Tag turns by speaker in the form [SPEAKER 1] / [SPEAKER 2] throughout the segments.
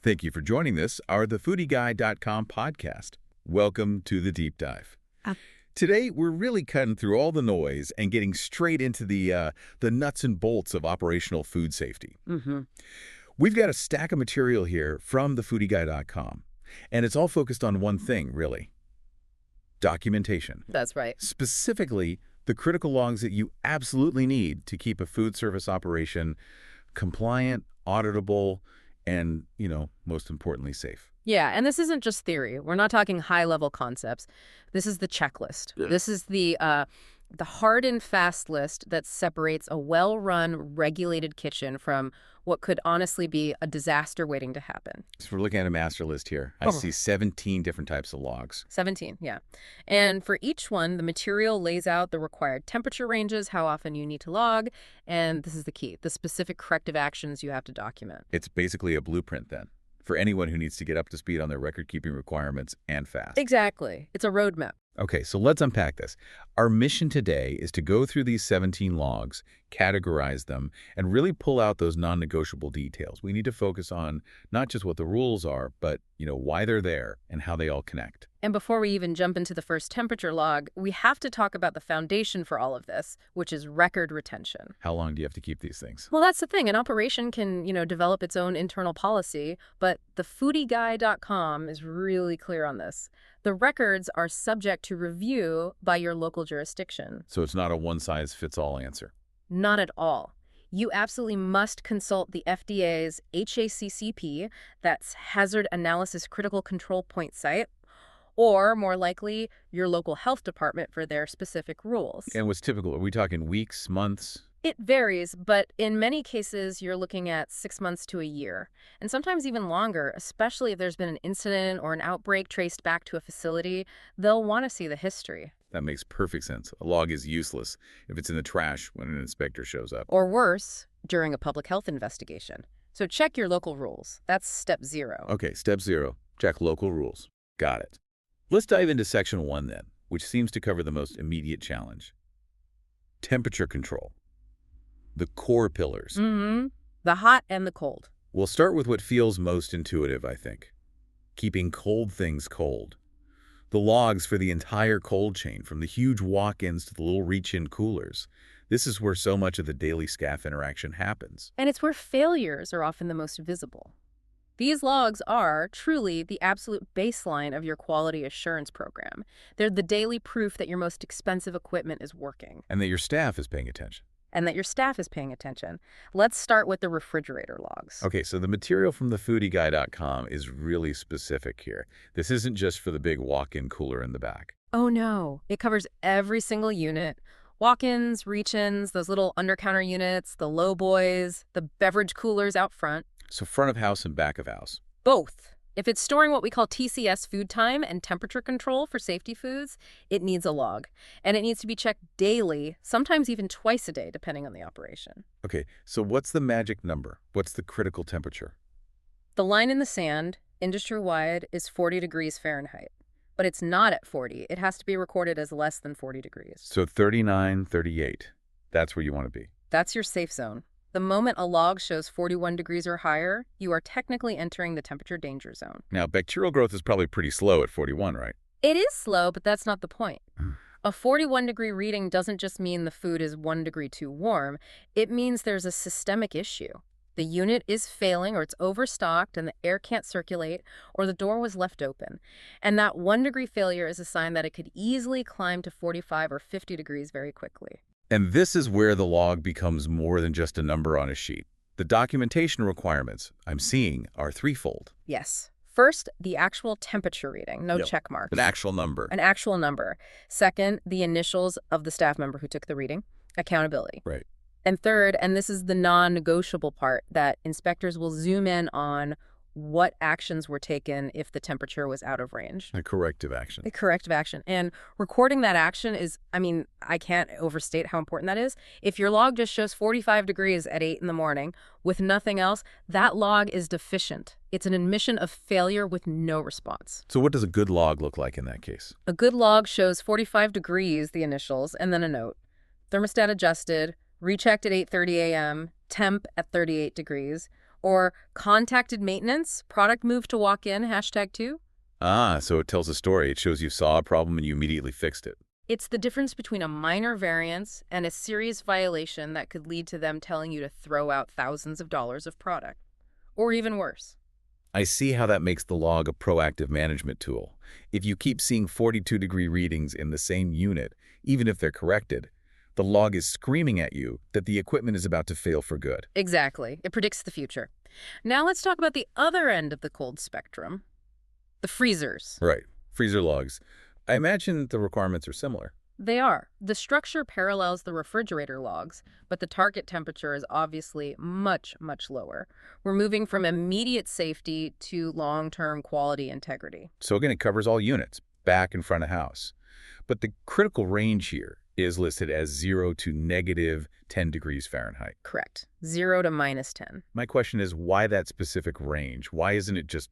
[SPEAKER 1] Thank you for joining this, our TheFoodieGuy.com podcast. Welcome to the deep dive. Today, we're really cutting through all the noise and getting straight into the nuts and bolts of operational food safety. We've got a stack of material here from TheFoodieGuy.com, and it's all focused on one thing, really: documentation.
[SPEAKER 2] That's right.
[SPEAKER 1] Specifically, the critical logs that you absolutely need to keep a food service operation compliant, auditable, and, most importantly, safe.
[SPEAKER 2] Yeah, and this isn't just theory. We're not talking high-level concepts. This is the checklist.
[SPEAKER 1] Yeah.
[SPEAKER 2] This is the hard and fast list that separates a well-run, regulated kitchen from what could honestly be a disaster waiting to happen.
[SPEAKER 1] So we're looking at a master list here. I see 17 different types of logs.
[SPEAKER 2] 17, yeah. And for each one, the material lays out the required temperature ranges, how often you need to log, and this is the key, the specific corrective actions you have to document.
[SPEAKER 1] It's basically a blueprint, then, for anyone who needs to get up to speed on their record-keeping requirements and fast.
[SPEAKER 2] Exactly. It's a roadmap.
[SPEAKER 1] Okay, so let's unpack this. Our mission today is to go through these 17 logs, categorize them, and really pull out those non-negotiable details. We need to focus on not just what the rules are, but, why they're there and how they all connect.
[SPEAKER 2] And before we even jump into the first temperature log, we have to talk about the foundation for all of this, which is record retention.
[SPEAKER 1] How long do you have to keep these things?
[SPEAKER 2] Well, that's the thing. An operation can, develop its own internal policy, but TheFoodieGuy.com is really clear on this. The records are subject to review by your local jurisdiction.
[SPEAKER 1] So it's not a one-size-fits-all answer.
[SPEAKER 2] Not at all. You absolutely must consult the FDA's HACCP, that's Hazard Analysis Critical Control Point site, or, more likely, your local health department for their specific rules.
[SPEAKER 1] And what's typical? Are we talking weeks, months?
[SPEAKER 2] It varies, but in many cases, you're looking at 6 months to a year, and sometimes even longer, especially if there's been an incident or an outbreak traced back to a facility. They'll want to see the history.
[SPEAKER 1] That makes perfect sense. A log is useless if it's in the trash when an inspector shows up.
[SPEAKER 2] Or worse, during a public health investigation. So check your local rules. That's step 0.
[SPEAKER 1] Okay, step 0, check local rules. Got it. Let's dive into section 1 then, which seems to cover the most immediate challenge: temperature control. The core pillars.
[SPEAKER 2] The hot and the cold.
[SPEAKER 1] We'll start with what feels most intuitive, I think: keeping cold things cold. The logs for the entire cold chain, from the huge walk-ins to the little reach-in coolers. This is where so much of the daily SCAF interaction happens.
[SPEAKER 2] And it's where failures are often the most visible. These logs are truly the absolute baseline of your quality assurance program. They're the daily proof that your most expensive equipment is working.
[SPEAKER 1] And that your staff is paying attention.
[SPEAKER 2] Let's start with the refrigerator logs.
[SPEAKER 1] Okay, so the material from TheFoodieGuy.com is really specific here. This isn't just for the big walk-in cooler in the back.
[SPEAKER 2] Oh no, it covers every single unit. Walk-ins, reach-ins, those little under-counter units, the low boys, the beverage coolers out front.
[SPEAKER 1] So front of house and back of house.
[SPEAKER 2] Both. If it's storing what we call TCS food time and temperature control for safety foods, it needs a log. And it needs to be checked daily, sometimes even twice a day, depending on the operation.
[SPEAKER 1] Okay, so what's the magic number? What's the critical temperature?
[SPEAKER 2] The line in the sand, industry-wide, is 40 degrees Fahrenheit. But it's not at 40. It has to be recorded as less than 40 degrees.
[SPEAKER 1] So 39, 38. That's where you want to be.
[SPEAKER 2] That's your safe zone. The moment a log shows 41 degrees or higher, you are technically entering the temperature danger zone.
[SPEAKER 1] Now, bacterial growth is probably pretty slow at 41, right?
[SPEAKER 2] It is slow, but that's not the point. A 41-degree reading doesn't just mean the food is 1 degree too warm. It means there's a systemic issue. The unit is failing, or it's overstocked and the air can't circulate, or the door was left open. And that 1-degree failure is a sign that it could easily climb to 45 or 50 degrees very quickly.
[SPEAKER 1] And this is where the log becomes more than just a number on a sheet. The documentation requirements I'm seeing are threefold.
[SPEAKER 2] Yes. First, the actual temperature reading, no check marks.
[SPEAKER 1] An actual number.
[SPEAKER 2] An actual number. Second, the initials of the staff member who took the reading. Accountability.
[SPEAKER 1] Right.
[SPEAKER 2] And third, and this is the non-negotiable part, that inspectors will zoom in on what actions were taken if the temperature was out of range.
[SPEAKER 1] A corrective action.
[SPEAKER 2] A corrective action. And recording that action is, I can't overstate how important that is. If your log just shows 45 degrees at 8 in the morning with nothing else, that log is deficient. It's an admission of failure with no response.
[SPEAKER 1] So what does a good log look like in that case?
[SPEAKER 2] A good log shows 45 degrees, the initials, and then a note. Thermostat adjusted, rechecked at 8:30 a.m., temp at 38 degrees. Or contacted maintenance, product moved to walk in, #2.
[SPEAKER 1] Ah, so it tells a story. It shows you saw a problem and you immediately fixed it.
[SPEAKER 2] It's the difference between a minor variance and a serious violation that could lead to them telling you to throw out thousands of dollars of product. Or even worse.
[SPEAKER 1] I see how that makes the log a proactive management tool. If you keep seeing 42-degree readings in the same unit, even if they're corrected, the log is screaming at you that the equipment is about to fail for good.
[SPEAKER 2] Exactly. It predicts the future. Now let's talk about the other end of the cold spectrum, the freezers.
[SPEAKER 1] Right. Freezer logs. I imagine the requirements are similar.
[SPEAKER 2] They are. The structure parallels the refrigerator logs, but the target temperature is obviously much, much lower. We're moving from immediate safety to long-term quality integrity.
[SPEAKER 1] So again, it covers all units, back and front of house. But the critical range here is listed as 0 to -10 degrees Fahrenheit.
[SPEAKER 2] Correct. 0 to -10.
[SPEAKER 1] My question is, why that specific range? Why isn't it just,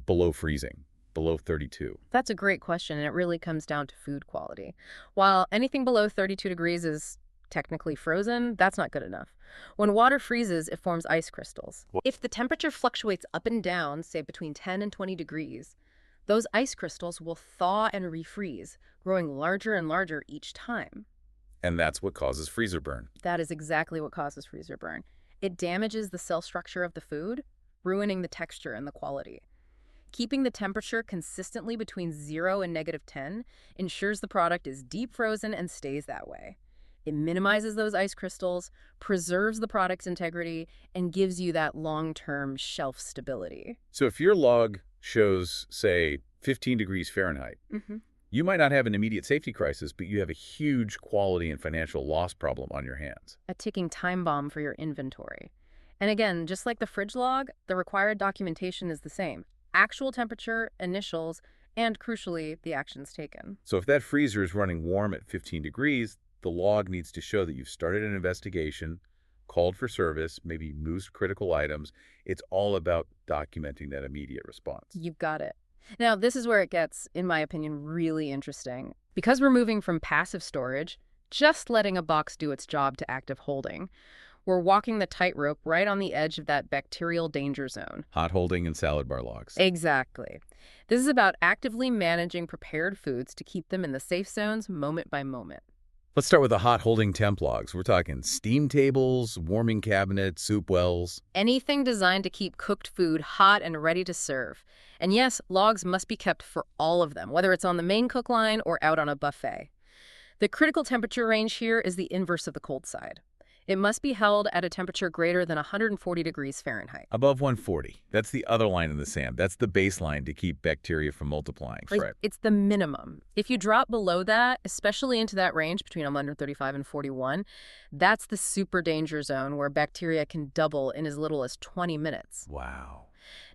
[SPEAKER 1] below freezing, below 32?
[SPEAKER 2] That's a great question, and it really comes down to food quality. While anything below 32 degrees is technically frozen, that's not good enough. When water freezes, it forms ice crystals. If the temperature fluctuates up and down, say between 10 and 20 degrees, those ice crystals will thaw and refreeze, growing larger and larger each time.
[SPEAKER 1] And that's what causes freezer burn.
[SPEAKER 2] That is exactly what causes freezer burn. It damages the cell structure of the food, ruining the texture and the quality. Keeping the temperature consistently between 0 and -10 ensures the product is deep frozen and stays that way. It minimizes those ice crystals, preserves the product's integrity, and gives you that long-term shelf stability.
[SPEAKER 1] So if your log shows, say, 15 degrees Fahrenheit, you might not have an immediate safety crisis, but you have a huge quality and financial loss problem on your hands.
[SPEAKER 2] A ticking time bomb for your inventory. And again, just like the fridge log, the required documentation is the same. Actual temperature, initials, and crucially, the actions taken.
[SPEAKER 1] So if that freezer is running warm at 15 degrees, the log needs to show that you've started an investigation, called for service, maybe moved critical items. It's all about documenting that immediate response.
[SPEAKER 2] You've got it. Now, this is where it gets, in my opinion, really interesting. Because we're moving from passive storage, just letting a box do its job, to active holding, we're walking the tightrope right on the edge of that bacterial danger zone.
[SPEAKER 1] Hot holding and salad bar logs.
[SPEAKER 2] Exactly. This is about actively managing prepared foods to keep them in the safe zones moment by moment.
[SPEAKER 1] Let's start with the hot holding temp logs. We're talking steam tables, warming cabinets, soup wells.
[SPEAKER 2] Anything designed to keep cooked food hot and ready to serve. And yes, logs must be kept for all of them, whether it's on the main cook line or out on a buffet. The critical temperature range here is the inverse of the cold side. It must be held at a temperature greater than 140 degrees Fahrenheit.
[SPEAKER 1] Above 140. That's the other line in the sand. That's the baseline to keep bacteria from multiplying. Right.
[SPEAKER 2] It's the minimum. If you drop below that, especially into that range between 135 and 41, that's the super danger zone where bacteria can double in as little as 20 minutes.
[SPEAKER 1] Wow.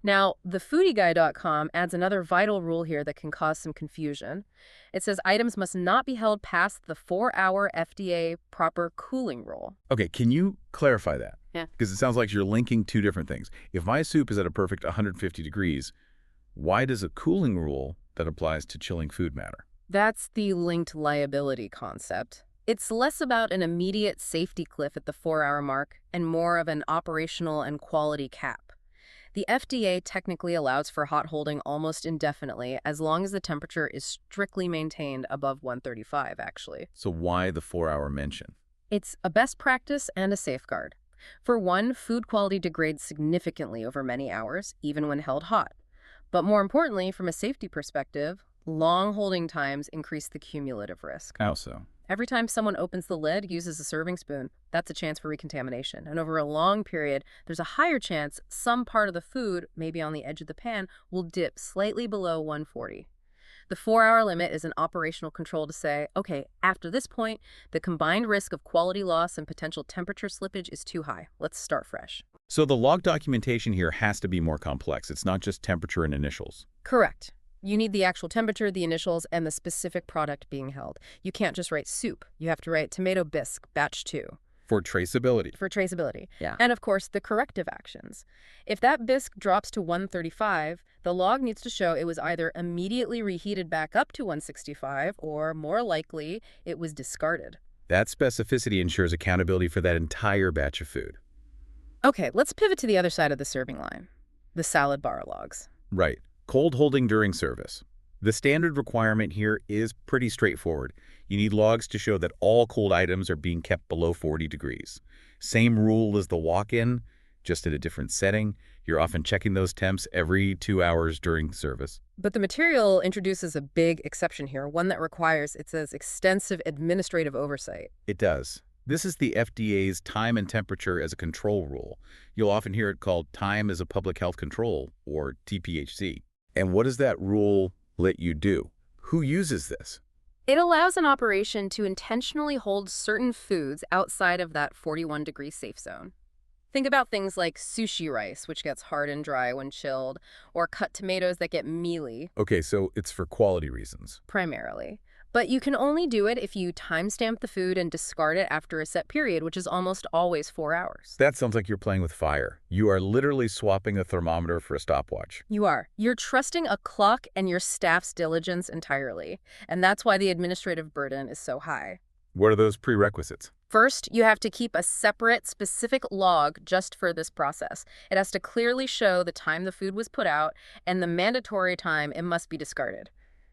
[SPEAKER 2] Now, thefoodieguy.com adds another vital rule here that can cause some confusion. It says items must not be held past the 4-hour FDA proper cooling rule.
[SPEAKER 1] Okay, can you clarify that?
[SPEAKER 2] Yeah.
[SPEAKER 1] Because it sounds like you're linking two different things. If my soup is at a perfect 150 degrees, why does a cooling rule that applies to chilling food matter?
[SPEAKER 2] That's the linked liability concept. It's less about an immediate safety cliff at the 4-hour mark and more of an operational and quality cap. The FDA technically allows for hot holding almost indefinitely as long as the temperature is strictly maintained above 135, actually.
[SPEAKER 1] So why the 4-hour mention?
[SPEAKER 2] It's a best practice and a safeguard. For one, food quality degrades significantly over many hours, even when held hot. But more importantly, from a safety perspective, long holding times increase the cumulative risk.
[SPEAKER 1] How so?
[SPEAKER 2] Every time someone opens the lid, uses a serving spoon, that's a chance for recontamination. And over a long period, there's a higher chance some part of the food, maybe on the edge of the pan, will dip slightly below 140. The 4-hour limit is an operational control to say, okay, after this point, the combined risk of quality loss and potential temperature slippage is too high. Let's start fresh.
[SPEAKER 1] So the log documentation here has to be more complex. It's not just temperature and initials.
[SPEAKER 2] Correct. You need the actual temperature, the initials, and the specific product being held. You can't just write soup. You have to write tomato bisque, batch 2.
[SPEAKER 1] For traceability.
[SPEAKER 2] For traceability.
[SPEAKER 1] Yeah.
[SPEAKER 2] And of course, the corrective actions. If that bisque drops to 135, the log needs to show it was either immediately reheated back up to 165 or, more likely, it was discarded.
[SPEAKER 1] That specificity ensures accountability for that entire batch of food.
[SPEAKER 2] Okay, let's pivot to the other side of the serving line, the salad bar logs.
[SPEAKER 1] Right. Cold holding during service. The standard requirement here is pretty straightforward. You need logs to show that all cold items are being kept below 40 degrees. Same rule as the walk-in, just at a different setting. You're often checking those temps every 2 hours during service.
[SPEAKER 2] But the material introduces a big exception here, one that requires, it says, extensive administrative oversight.
[SPEAKER 1] It does. This is the FDA's time and temperature as a control rule. You'll often hear it called time as a public health control, or TPHC. And what does that rule let you do? Who uses this?
[SPEAKER 2] It allows an operation to intentionally hold certain foods outside of that 41-degree safe zone. Think about things like sushi rice, which gets hard and dry when chilled, or cut tomatoes that get mealy.
[SPEAKER 1] Okay, so it's for quality reasons.
[SPEAKER 2] Primarily. But you can only do it if you timestamp the food and discard it after a set period, which is almost always 4 hours.
[SPEAKER 1] That sounds like you're playing with fire. You are literally swapping a thermometer for a stopwatch.
[SPEAKER 2] You are. You're trusting a clock and your staff's diligence entirely. And that's why the administrative burden is so high.
[SPEAKER 1] What are those prerequisites?
[SPEAKER 2] First, you have to keep a separate, specific log just for this process. It has to clearly show the time the food was put out and the mandatory time it must be discarded.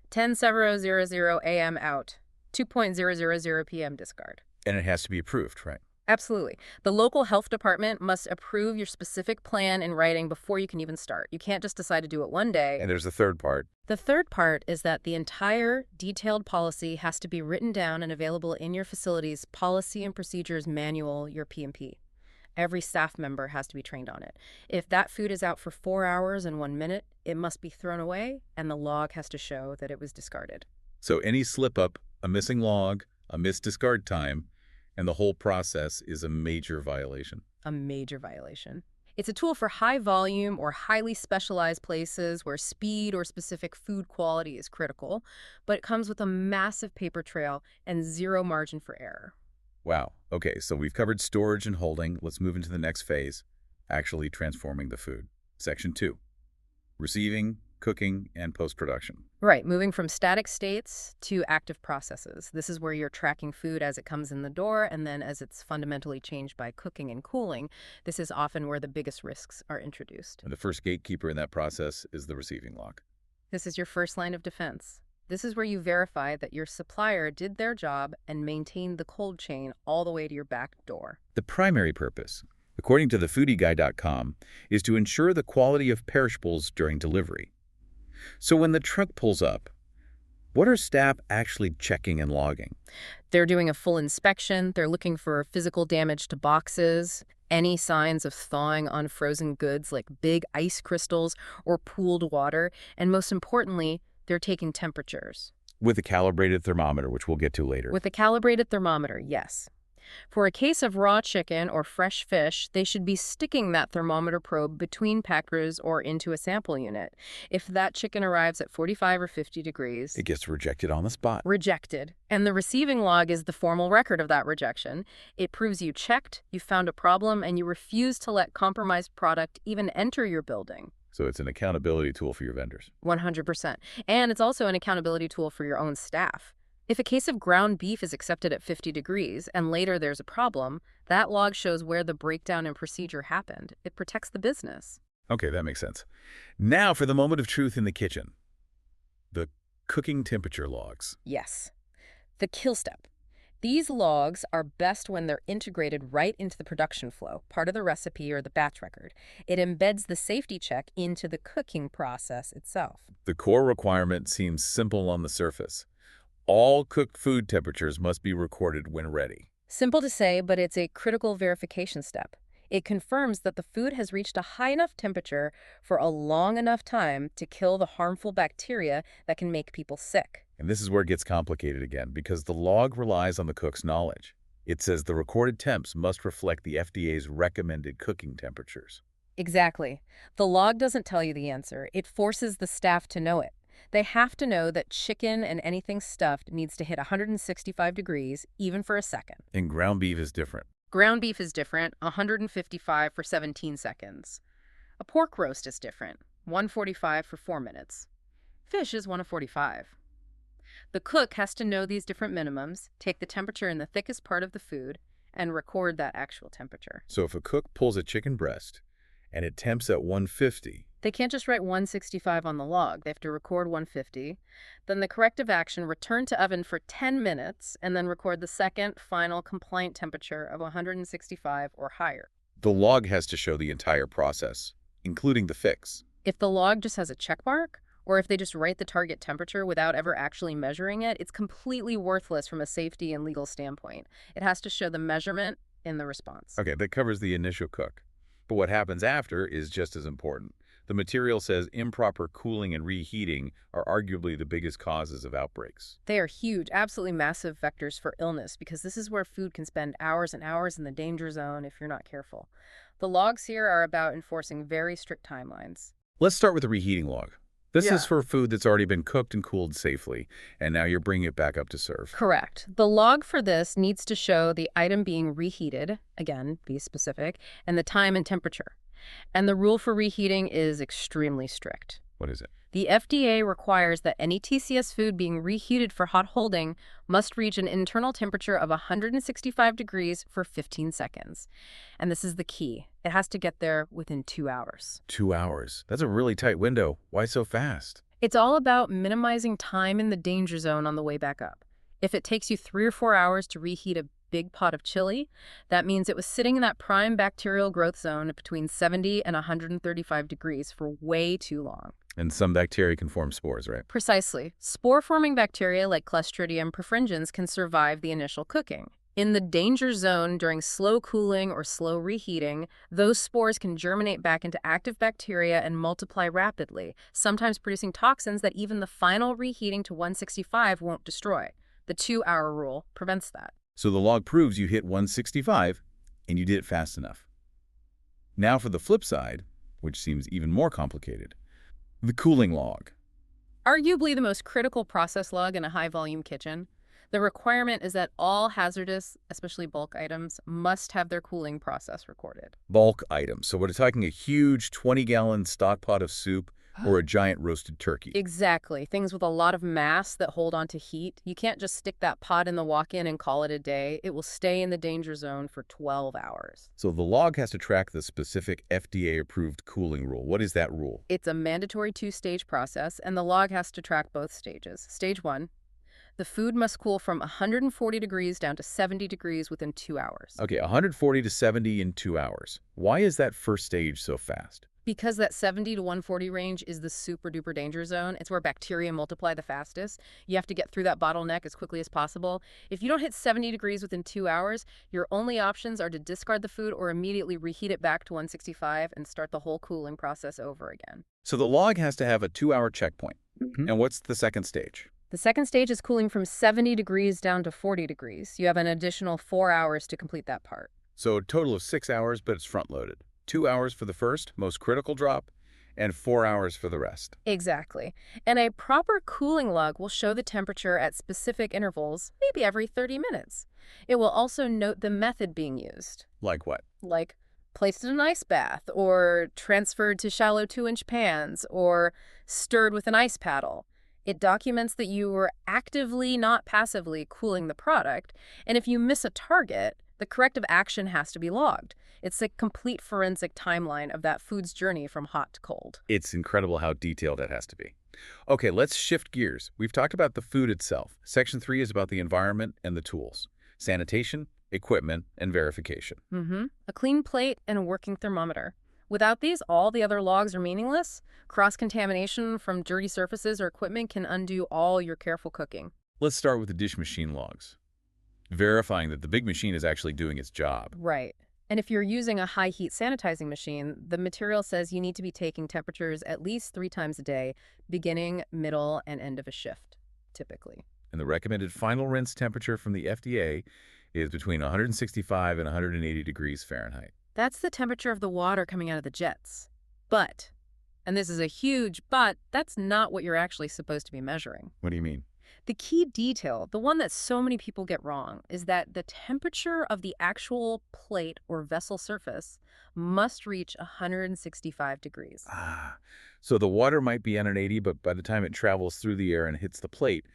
[SPEAKER 2] 10:00 a.m. out, 2:000 p.m. discard.
[SPEAKER 1] And it has to be approved, right?
[SPEAKER 2] Absolutely. The local health department must approve your specific plan in writing before you can even start. You can't just decide to do it one day.
[SPEAKER 1] And there's the third part.
[SPEAKER 2] The third part is that the entire detailed policy has to be written down and available in your facility's Policy and Procedures Manual, your P&P. Every staff member has to be trained on it. If that food is out for 4 hours and 1 minute, it must be thrown away, and the log has to show that it was discarded.
[SPEAKER 1] So any slip-up, a missing log, a missed discard time, and the whole process is a major violation.
[SPEAKER 2] A major violation. It's a tool for high volume or highly specialized places where speed or specific food quality is critical, but it comes with a massive paper trail and zero margin for error.
[SPEAKER 1] Wow. Okay, so we've covered storage and holding. Let's move into the next phase, actually transforming the food. Section 2, receiving, cooking, and post-production.
[SPEAKER 2] Right, moving from static states to active processes. This is where you're tracking food as it comes in the door, and then as it's fundamentally changed by cooking and cooling. This is often where the biggest risks are introduced.
[SPEAKER 1] And the first gatekeeper in that process is the receiving log.
[SPEAKER 2] This is your first line of defense. This is where you verify that your supplier did their job and maintained the cold chain all the way to your back door.
[SPEAKER 1] The primary purpose, according to thefoodieguy.com, is to ensure the quality of perishables during delivery. So when the truck pulls up, what are staff actually checking and logging?
[SPEAKER 2] They're doing a full inspection. They're looking for physical damage to boxes, any signs of thawing on frozen goods like big ice crystals or pooled water, and most importantly, they're taking temperatures.
[SPEAKER 1] With a calibrated thermometer, which we'll get to later.
[SPEAKER 2] With a calibrated thermometer, yes. For a case of raw chicken or fresh fish, they should be sticking that thermometer probe between packers or into a sample unit. If that chicken arrives at 45 or 50 degrees,
[SPEAKER 1] it gets rejected on the spot.
[SPEAKER 2] Rejected. And the receiving log is the formal record of that rejection. It proves you checked, you found a problem, and you refused to let compromised product even enter your building.
[SPEAKER 1] So it's an accountability tool for your vendors.
[SPEAKER 2] 100%. And it's also an accountability tool for your own staff. If a case of ground beef is accepted at 50 degrees and later there's a problem, that log shows where the breakdown in procedure happened. It protects the business.
[SPEAKER 1] Okay, that makes sense. Now for the moment of truth in the kitchen. The cooking temperature logs.
[SPEAKER 2] Yes. The kill step. These logs are best when they're integrated right into the production flow, part of the recipe or the batch record. It embeds the safety check into the cooking process itself.
[SPEAKER 1] The core requirement seems simple on the surface. All cooked food temperatures must be recorded when ready.
[SPEAKER 2] Simple to say, but it's a critical verification step. It confirms that the food has reached a high enough temperature for a long enough time to kill the harmful bacteria that can make people sick.
[SPEAKER 1] And this is where it gets complicated again, because the log relies on the cook's knowledge. It says the recorded temps must reflect the FDA's recommended cooking temperatures.
[SPEAKER 2] Exactly. The log doesn't tell you the answer. It forces the staff to know it. They have to know that chicken and anything stuffed needs to hit 165 degrees, even for a second.
[SPEAKER 1] And ground beef is different.
[SPEAKER 2] Ground beef is different, 155 for 17 seconds. A pork roast is different, 145 for 4 minutes. Fish is 145. The cook has to know these different minimums, take the temperature in the thickest part of the food, and record that actual temperature.
[SPEAKER 1] So if a cook pulls a chicken breast and it temps at 150,
[SPEAKER 2] They can't just write 165 on the log. They have to record 150. Then the corrective action, return to oven for 10 minutes, and then record the second, final, compliant temperature of 165 or higher.
[SPEAKER 1] the log has to show the entire process, including the fix.
[SPEAKER 2] If the log just has a check mark, or if they just write the target temperature without ever actually measuring it, it's completely worthless from a safety and legal standpoint. It has to show the measurement in the response.
[SPEAKER 1] Okay, that covers the initial cook. But what happens after is just as important. The material says improper cooling and reheating are arguably the biggest causes of outbreaks.
[SPEAKER 2] They are huge, absolutely massive vectors for illness because this is where food can spend hours and hours in the danger zone if you're not careful. The logs here are about enforcing very strict timelines.
[SPEAKER 1] Let's start with the reheating log. This
[SPEAKER 2] Yeah.
[SPEAKER 1] is for food that's already been cooked and cooled safely, and now you're bringing it back up to serve.
[SPEAKER 2] Correct. The log for this needs to show the item being reheated, again, be specific, and the time and temperature. And the rule for reheating is extremely strict.
[SPEAKER 1] What is it?
[SPEAKER 2] The FDA requires that any TCS food being reheated for hot holding must reach an internal temperature of 165 degrees for 15 seconds. And this is the key. It has to get there within 2 hours.
[SPEAKER 1] 2 hours. That's a really tight window. Why so fast?
[SPEAKER 2] It's all about minimizing time in the danger zone on the way back up. If it takes you 3 or 4 hours to reheat a big pot of chili, that means it was sitting in that prime bacterial growth zone between 70 and 135 degrees for way too long.
[SPEAKER 1] And some bacteria can form spores, right?
[SPEAKER 2] Precisely. Spore-forming bacteria like Clostridium perfringens can survive the initial cooking. In the danger zone during slow cooling or slow reheating, those spores can germinate back into active bacteria and multiply rapidly, sometimes producing toxins that even the final reheating to 165 won't destroy. The 2-hour rule prevents that.
[SPEAKER 1] So the log proves you hit 165, and you did it fast enough. Now for the flip side, which seems even more complicated, the cooling log.
[SPEAKER 2] Arguably the most critical process log in a high-volume kitchen. The requirement is that all hazardous, especially bulk items, must have their cooling process recorded.
[SPEAKER 1] Bulk items. So we're talking a huge 20-gallon stock pot of soup or a giant roasted turkey.
[SPEAKER 2] Exactly. Things with a lot of mass that hold on to heat. You can't just stick that pot in the walk-in and call it a day. It will stay in the danger zone for 12 hours.
[SPEAKER 1] So the log has to track the specific FDA-approved cooling rule. What is that rule?
[SPEAKER 2] It's a mandatory 2-stage process, and the log has to track both stages. Stage 1, the food must cool from 140 degrees down to 70 degrees within 2 hours.
[SPEAKER 1] Okay, 140 to 70 in 2 hours. Why is that first stage so fast?
[SPEAKER 2] Because that 70 to 140 range is the super-duper danger zone. It's where bacteria multiply the fastest. You have to get through that bottleneck as quickly as possible. If you don't hit 70 degrees within 2 hours, your only options are to discard the food or immediately reheat it back to 165 and start the whole cooling process over again.
[SPEAKER 1] So the log has to have a 2-hour checkpoint. And what's the second stage?
[SPEAKER 2] The second stage is cooling from 70 degrees down to 40 degrees. You have an additional 4 hours to complete that part.
[SPEAKER 1] So a total of 6 hours, but it's front-loaded. 2 hours for the first, most critical drop, and 4 hours for the rest.
[SPEAKER 2] Exactly. And a proper cooling log will show the temperature at specific intervals, maybe every 30 minutes. It will also note the method being used,
[SPEAKER 1] Like what?
[SPEAKER 2] like placed in an ice bath, or transferred to shallow 2-inch pans, or stirred with an ice paddle. It documents that you were actively, not passively, cooling the product, and if you miss a target, the corrective action has to be logged. It's a complete forensic timeline of that food's journey from hot to cold.
[SPEAKER 1] It's incredible how detailed it has to be. Okay, let's shift gears. We've talked about the food itself. Section 3 is about the environment and the tools. Sanitation, equipment, and verification.
[SPEAKER 2] A clean plate and a working thermometer. Without these, all the other logs are meaningless. Cross-contamination from dirty surfaces or equipment can undo all your careful cooking.
[SPEAKER 1] Let's start with the dish machine logs. Verifying that the big machine is actually doing its job.
[SPEAKER 2] Right. And if you're using a high-heat sanitizing machine, the material says you need to be taking temperatures at least 3 times a day, beginning, middle, and end of a shift, typically.
[SPEAKER 1] And the recommended final rinse temperature from the FDA is between 165 and 180 degrees Fahrenheit.
[SPEAKER 2] That's the temperature of the water coming out of the jets. But, and this is a huge but, that's not what you're actually supposed to be measuring.
[SPEAKER 1] What do you mean?
[SPEAKER 2] The key detail, the one that so many people get wrong, is that the temperature of the actual plate or vessel surface must reach 165 degrees.
[SPEAKER 1] So the water might be 180, but by the time it travels through the air and hits the plate,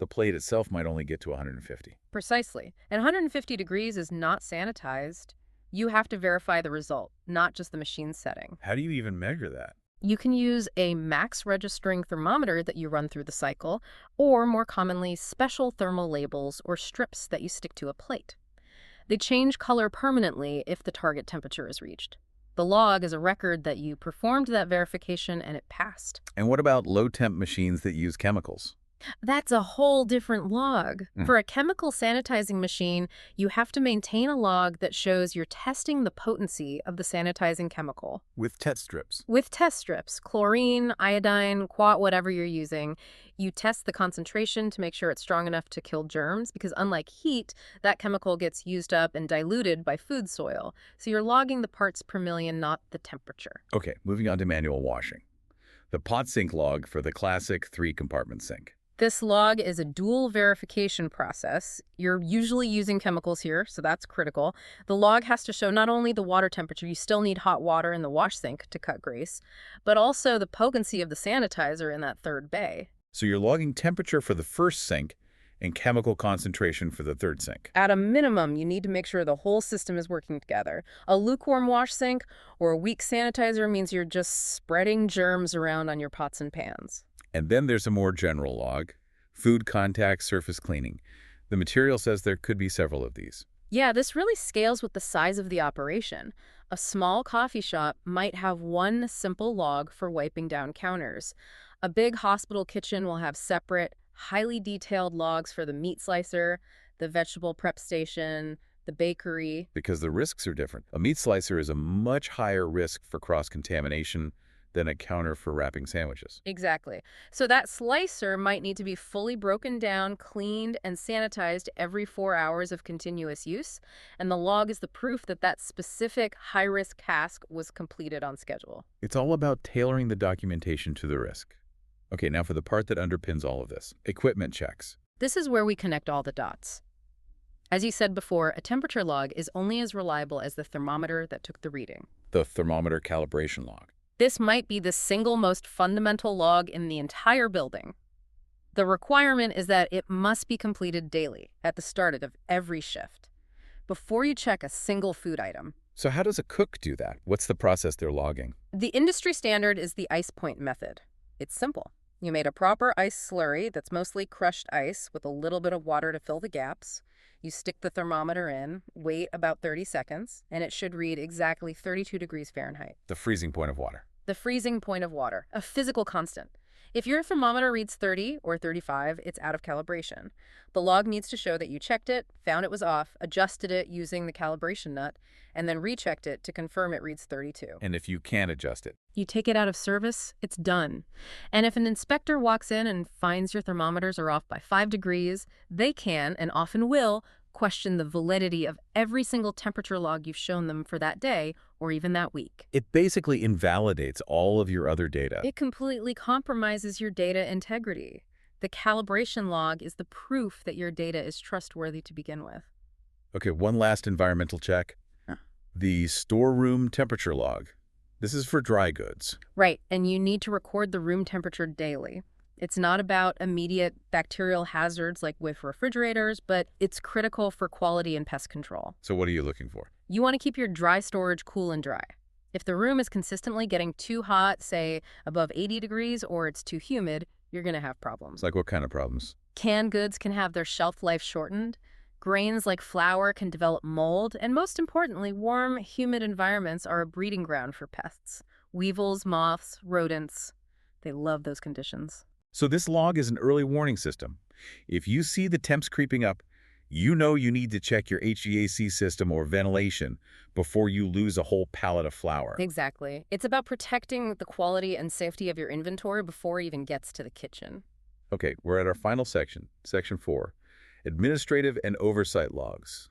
[SPEAKER 1] The plate itself might only get to 150.
[SPEAKER 2] Precisely. And 150 degrees is not sanitized. You have to verify the result, not just the machine setting.
[SPEAKER 1] How do you even measure that?
[SPEAKER 2] You can use a max registering thermometer that you run through the cycle, or more commonly, special thermal labels or strips that you stick to a plate. They change color permanently if the target temperature is reached. The log is a record that you performed that verification and it passed.
[SPEAKER 1] And what about low-temp machines that use chemicals?
[SPEAKER 2] That's a whole different log. For a chemical sanitizing machine, you have to maintain a log that shows you're testing the potency of the sanitizing chemical.
[SPEAKER 1] With test strips.
[SPEAKER 2] With test strips, chlorine, iodine, quat, whatever you're using, you test the concentration to make sure it's strong enough to kill germs, because unlike heat, that chemical gets used up and diluted by food soil. So you're logging the parts per million, not the temperature.
[SPEAKER 1] Okay, moving on to manual washing. The pot sink log for the classic 3-compartment sink.
[SPEAKER 2] This log is a dual verification process. You're usually using chemicals here, so that's critical. The log has to show not only the water temperature, you still need hot water in the wash sink to cut grease, but also the potency of the sanitizer in that third bay.
[SPEAKER 1] So you're logging temperature for the first sink and chemical concentration for the third sink.
[SPEAKER 2] At a minimum, you need to make sure the whole system is working together. A lukewarm wash sink or a weak sanitizer means you're just spreading germs around on your pots and pans.
[SPEAKER 1] And then there's a more general log, food contact surface cleaning. The material says there could be several of these.
[SPEAKER 2] Yeah, this really scales with the size of the operation. A small coffee shop might have one simple log for wiping down counters. A big hospital kitchen will have separate, highly detailed logs for the meat slicer, the vegetable prep station, the bakery.
[SPEAKER 1] Because the risks are different. A meat slicer is a much higher risk for cross-contamination than a counter for wrapping sandwiches.
[SPEAKER 2] Exactly. So that slicer might need to be fully broken down, cleaned, and sanitized every 4 hours of continuous use. And the log is the proof that that specific high-risk task was completed on schedule.
[SPEAKER 1] It's all about tailoring the documentation to the risk. Okay, now for the part that underpins all of this, equipment checks.
[SPEAKER 2] This is where we connect all the dots. As you said before, a temperature log is only as reliable as the thermometer that took the reading.
[SPEAKER 1] The thermometer calibration log.
[SPEAKER 2] This might be the single most fundamental log in the entire building. The requirement is that it must be completed daily at the start of every shift, before you check a single food item.
[SPEAKER 1] So how does a cook do that? What's the process they're logging?
[SPEAKER 2] The industry standard is the ice point method. It's simple. You made a proper ice slurry that's mostly crushed ice with a little bit of water to fill the gaps. You stick the thermometer in, wait about 30 seconds, and it should read exactly 32 degrees Fahrenheit.
[SPEAKER 1] The freezing point of water.
[SPEAKER 2] The freezing point of water, a physical constant. If your thermometer reads 30 or 35, it's out of calibration. The log needs to show that you checked it, found it was off, adjusted it using the calibration nut, and then rechecked it to confirm it reads 32.
[SPEAKER 1] And if you can't adjust it?
[SPEAKER 2] You take it out of service, it's done. And if an inspector walks in and finds your thermometers are off by 5 degrees, they can, and often will, question the validity of every single temperature log you've shown them for that day or even that week.
[SPEAKER 1] It basically invalidates all of your other data.
[SPEAKER 2] It completely compromises your data integrity. The calibration log is the proof that your data is trustworthy to begin with.
[SPEAKER 1] Okay, one last environmental check. The storeroom temperature log. This is for dry goods.
[SPEAKER 2] Right, and you need to record the room temperature daily. It's not about immediate bacterial hazards like with refrigerators, but it's critical for quality and pest control.
[SPEAKER 1] So what are you looking for?
[SPEAKER 2] You want to keep your dry storage cool and dry. If the room is consistently getting too hot, say above 80 degrees, or it's too humid, you're going to have problems.
[SPEAKER 1] Like what kind of problems?
[SPEAKER 2] Canned goods can have their shelf life shortened. Grains like flour can develop mold. And most importantly, warm, humid environments are a breeding ground for pests. Weevils, moths, rodents. They love those conditions.
[SPEAKER 1] So this log is an early warning system. If you see the temps creeping up, you know you need to check your HVAC system or ventilation before you lose a whole pallet of flour.
[SPEAKER 2] Exactly. It's about protecting the quality and safety of your inventory before it even gets to the kitchen.
[SPEAKER 1] Okay, we're at our final section, section 4, administrative and oversight logs.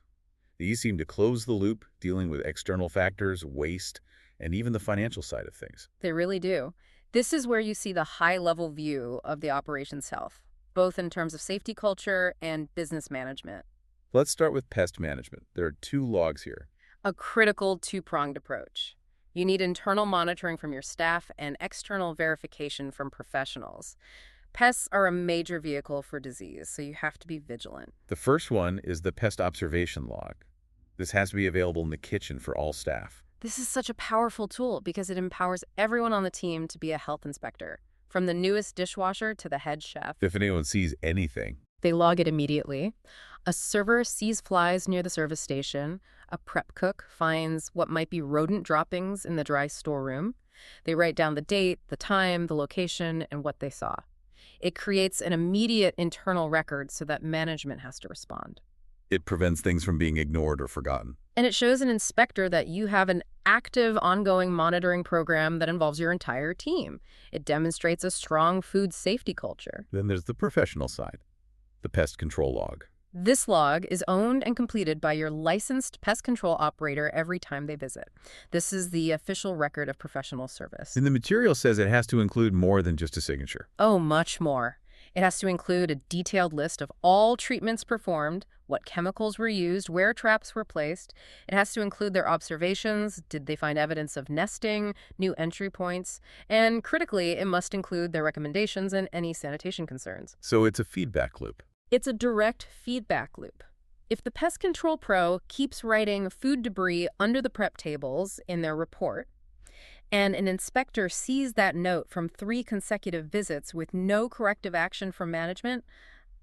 [SPEAKER 1] These seem to close the loop, dealing with external factors, waste, and even the financial side of things.
[SPEAKER 2] They really do. This is where you see the high-level view of the operations health, both in terms of safety culture and business management.
[SPEAKER 1] Let's start with pest management. There are 2 logs here.
[SPEAKER 2] A critical two-pronged approach. You need internal monitoring from your staff and external verification from professionals. Pests are a major vehicle for disease, so you have to be vigilant.
[SPEAKER 1] The first one is the pest observation log. This has to be available in the kitchen for all staff.
[SPEAKER 2] This is such a powerful tool because it empowers everyone on the team to be a health inspector, from the newest dishwasher to the head chef.
[SPEAKER 1] If anyone sees anything,
[SPEAKER 2] They log it immediately. A server sees flies near the service station. A prep cook finds what might be rodent droppings in the dry storeroom. They write down the date, the time, the location, and what they saw. It creates an immediate internal record so that management has to respond.
[SPEAKER 1] it prevents things from being ignored or forgotten.
[SPEAKER 2] And it shows an inspector that you have an active, ongoing monitoring program that involves your entire team. It demonstrates a strong food safety culture.
[SPEAKER 1] Then there's the professional side, the pest control log.
[SPEAKER 2] This log is owned and completed by your licensed pest control operator every time they visit. This is the official record of professional service.
[SPEAKER 1] And the material says it has to include more than just a signature.
[SPEAKER 2] Oh, much more. It has to include a detailed list of all treatments performed, what chemicals were used, where traps were placed. It has to include their observations, did they find evidence of nesting, new entry points, and critically, it must include their recommendations and any sanitation concerns.
[SPEAKER 1] So it's a feedback loop.
[SPEAKER 2] It's a direct feedback loop. If the pest control pro keeps writing food debris under the prep tables in their report, and an inspector sees that note from 3 consecutive visits with no corrective action from management,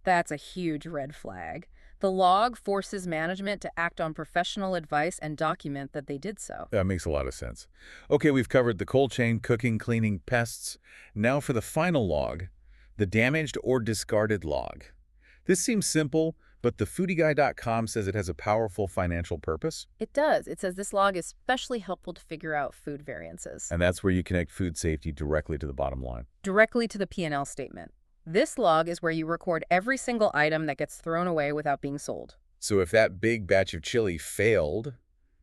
[SPEAKER 2] that's a huge red flag. The log forces management to act on professional advice and document that they did so.
[SPEAKER 1] That makes a lot of sense. Okay, we've covered the cold chain, cooking, cleaning, pests. Now for the final log, the damaged or discarded log. This seems simple, but the foodieguy.com says it has a powerful financial purpose.
[SPEAKER 2] It does. It says this log is especially helpful to figure out food variances.
[SPEAKER 1] And that's where you connect food safety directly to the bottom line.
[SPEAKER 2] Directly to the P&L statement. This log is where you record every single item that gets thrown away without being sold.
[SPEAKER 1] So if that big batch of chili failed,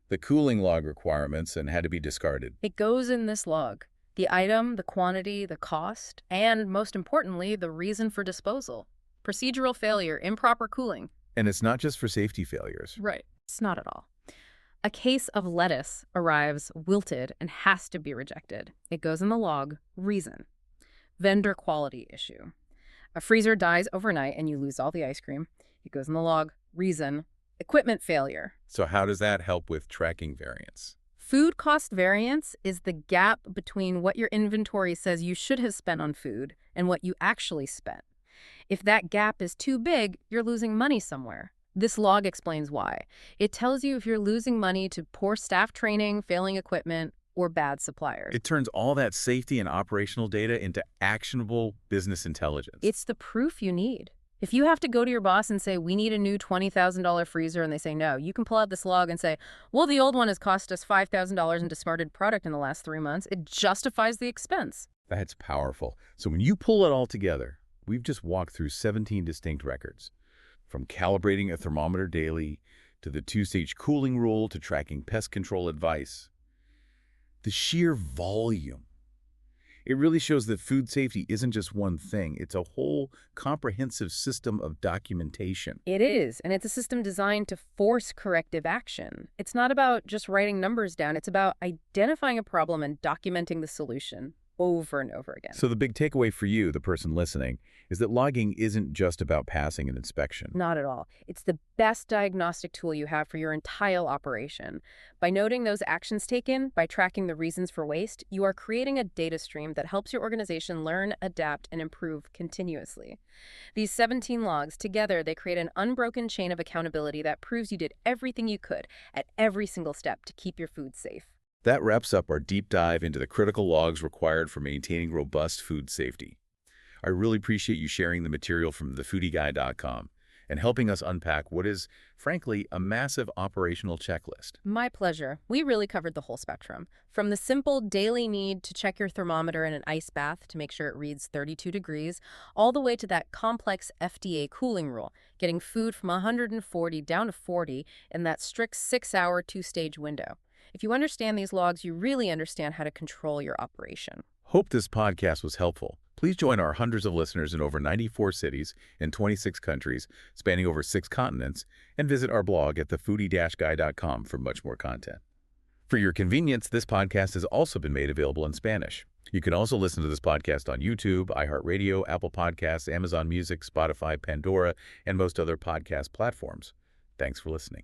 [SPEAKER 1] the cooling log requirements and had to be discarded.
[SPEAKER 2] It goes in this log. The item, the quantity, the cost, and most importantly, the reason for disposal. Procedural failure, improper cooling.
[SPEAKER 1] And it's not just for safety failures.
[SPEAKER 2] Right. It's not at all. A case of lettuce arrives wilted and has to be rejected. It goes in the log, reason. Vendor quality issue. A freezer dies overnight and you lose all the ice cream. It goes in the log, reason. Equipment failure.
[SPEAKER 1] So how does that help with tracking variance?
[SPEAKER 2] Food cost variance is the gap between what your inventory says you should have spent on food and what you actually spent. If that gap is too big, you're losing money somewhere. This log explains why. It tells you if you're losing money to poor staff training, failing equipment, or bad suppliers.
[SPEAKER 1] It turns all that safety and operational data into actionable business intelligence.
[SPEAKER 2] It's the proof you need. If you have to go to your boss and say, we need a new $20,000 freezer, and they say no, you can pull out this log and say, well, the old one has cost us $5,000 in discarded product in the last 3 months. It justifies the expense.
[SPEAKER 1] That's powerful. So when you pull it all together, we've just walked through 17 distinct records, from calibrating a thermometer daily to the 2-stage cooling rule to tracking pest control advice. The sheer volume. It really shows that food safety isn't just one thing. It's a whole comprehensive system of documentation.
[SPEAKER 2] It is, and it's a system designed to force corrective action. It's not about just writing numbers down. It's about identifying a problem and documenting the solution over and over again.
[SPEAKER 1] So the big takeaway for you, the person listening, is that logging isn't just about passing an inspection.
[SPEAKER 2] Not at all. It's the best diagnostic tool you have for your entire operation. By noting those actions taken, by tracking the reasons for waste, you are creating a data stream that helps your organization learn, adapt, and improve continuously. These 17 logs, together, they create an unbroken chain of accountability that proves you did everything you could at every single step to keep your food safe.
[SPEAKER 1] That wraps up our deep dive into the critical logs required for maintaining robust food safety. I really appreciate you sharing the material from thefoodieguy.com and helping us unpack what is, frankly, a massive operational checklist.
[SPEAKER 2] My pleasure. We really covered the whole spectrum. From the simple daily need to check your thermometer in an ice bath to make sure it reads 32 degrees, all the way to that complex FDA cooling rule, getting food from 140 down to 40 in that strict 6-hour 2-stage window. If you understand these logs, you really understand how to control your operation.
[SPEAKER 1] Hope this podcast was helpful. Please join our hundreds of listeners in over 94 cities in 26 countries, spanning over 6 continents, and visit our blog at thefoodie-guy.com for much more content. For your convenience, this podcast has also been made available in Spanish. You can also listen to this podcast on YouTube, iHeartRadio, Apple Podcasts, Amazon Music, Spotify, Pandora, and most other podcast platforms. Thanks for listening.